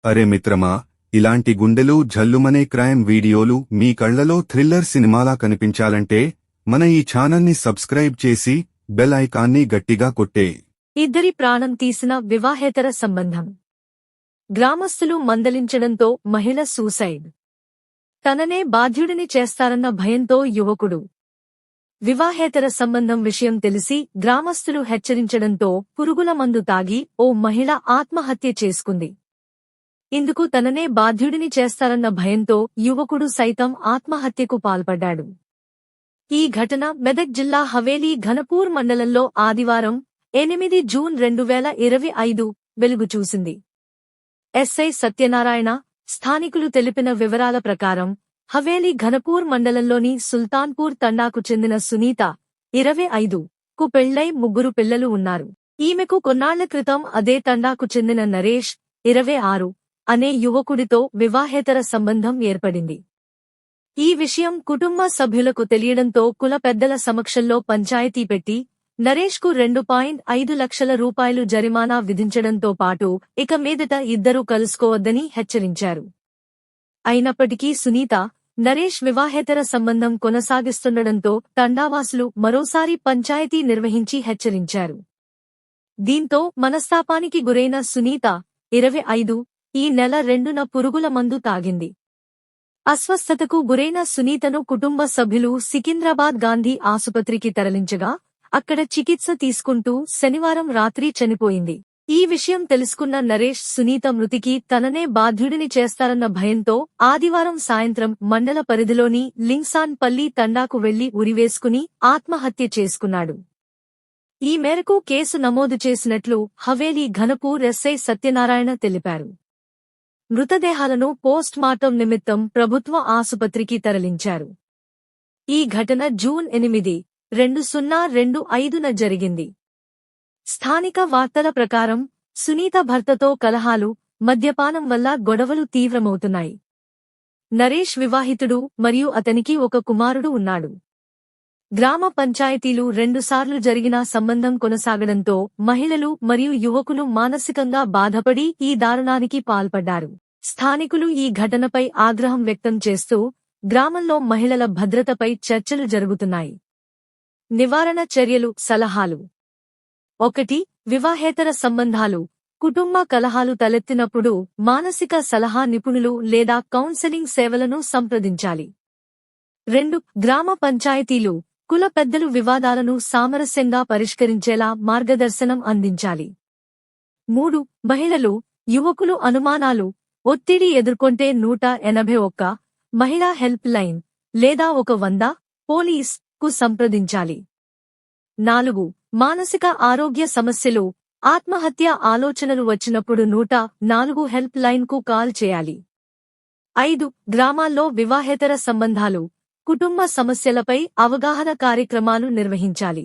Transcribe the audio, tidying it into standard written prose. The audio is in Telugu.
అరే మిత్రమా, ఇలాంటి గుండెలు జల్లుమనే క్రైమ్ వీడియోలు మీ కళ్లలో థ్రిల్లర్ సినిమాలా కనిపించాలంటే మన ఈ ఛానల్ని సబ్స్క్రైబ్ చేసి బెల్ ఐకాన్ని గట్టిగా కొట్టే. ఇద్దరి ప్రాణం తీసిన వివాహేతర సంబంధం. గ్రామస్తులు మందలించడంతో మహిళ సూసైడ్. తననే బాధ్యుడిని చేస్తారన్న భయంతో యువకుడు. వివాహేతర సంబంధం విషయం తెలిసి గ్రామస్తులు హెచ్చరించడంతో పురుగుల మందు తాగి ఓ మహిళ ఆత్మహత్య చేసుకుంది. ఇందుకు తననే బాధ్యుడిని చేస్తారన్న భయంతో యువకుడు సైతం ఆత్మహత్యకు పాల్పడ్డాడు. ఈ ఘటన మెదక్ జిల్లా హవేలీ ఘనపూర్ మండలంలో ఆదివారం 8 జూన్ 2025 వెలుగుచూసింది. ఎస్ఐ సత్యనారాయణ, స్థానికులు తెలిపిన వివరాల ప్రకారం హవేలీ ఘనపూర్ మండలంలోని సుల్తాన్పూర్ తండాకు చెందిన సునీత 25 కు పెళ్లై 3 పిల్లలు ఉన్నారు. ఈమెకు కొన్నాళ్ల క్రితం అదే తండాకు చెందిన నరేష్ 26 అనే యువకుడితో వివాహేతర సంబంధం ఏర్పడింది. ఈ విషయం కుటుంబ సభ్యులకు తెలియడంతో కుల పెద్దల సమక్షంలో పంచాయతీ పెట్టి నరేష్కు 2.5 లక్షల రూపాయలు జరిమానా విధించడంతో పాటు ఇక మీదట ఇద్దరూ కలుసుకోవద్దని హెచ్చరించారు. అయినప్పటికీ సునీత, నరేష్ వివాహేతర సంబంధం కొనసాగిస్తుండడంతో తండావాసులు మరోసారి పంచాయతీ నిర్వహించి హెచ్చరించారు. దీంతో మనస్తాపానికి గురైన సునీత 25 ఈ నెల 2న పురుగుల మందు తాగింది. అస్వస్థతకు గురైన సునీతను కుటుంబ సభ్యులు సికింద్రాబాద్ గాంధీ ఆసుపత్రికి తరలించగా అక్కడ చికిత్స తీసుకుంటూ శనివారం రాత్రి చనిపోయింది. ఈ విషయం తెలుసుకున్న నరేష్ సునీత మృతికి తననే బాధ్యుడిని చేస్తారన్న భయంతో ఆదివారం సాయంత్రం మండల పరిధిలోని లింగ్సాన్పల్లి తండాకు వెళ్లి ఉరివేసుకుని ఆత్మహత్య చేసుకున్నాడు. ఈ మేరకు కేసు నమోదు చేసినట్లు హవేలీ ఘనపూర్ ఎస్ఐ సత్యనారాయణ తెలిపారు. మృతదేహాలను పోస్ట్ మార్టం నిమిత్తం ప్రభుత్వ ఆసుపత్రికి తరలించారు. ఈ ఘటన జూన్ 8, 2025న జరిగింది. స్థానిక వార్తల ప్రకారం సునీత భర్తతో కలహాలు, మద్యపానం వల్ల గొడవలు తీవ్రమవుతున్నాయి. నరేష్ వివాహితుడు మరియు అతనికి ఒక కుమారుడు ఉన్నాడు. గ్రామ పంచాయతీలు 2 సార్లు జరిగిన సంబంధం కొనసాగడంతో మహిళలు మరియు యువకులు మానసికంగా బాధపడి ఈ దారుణానికి పాల్పడ్డారు. స్థానికులు ఈ ఘటనపై ఆగ్రహం వ్యక్తం చేస్తూ గ్రామంలో మహిళల భద్రతపై చర్చలు జరుగుతున్నాయి. నివారణ చర్యలు, సలహాలు. 1. వివాహేతర సంబంధాలు, కుటుంబ కలహాలు తలెత్తినప్పుడు మానసిక సలహా నిపుణులు లేదా కౌన్సెలింగ్ సేవలను సంప్రదించాలి. 2. గ్రామ పంచాయతీలు, కుల పెద్దలు వివాదాలను సామరస్యంగా పరిష్కరించేలా మార్గదర్శనం అందించాలి. 3. మహిళలు, యువకులు అనుమానాలు, ఒత్తిడి ఎదుర్కొంటే 181 మహిళా హెల్ప్ లైన్ లేదా 100 పోలీస్ కు సంప్రదించాలి. 4. మానసిక ఆరోగ్య సమస్యలు, ఆత్మహత్య ఆలోచనలు వచ్చినప్పుడు 104 హెల్ప్ లైన్ కు కాల్ చేయాలి. 5. గ్రామాల్లో వివాహేతర సంబంధాలు, కుటుంబ సమస్యలపై అవగాహన కార్యక్రమాలు నిర్వహించాలి.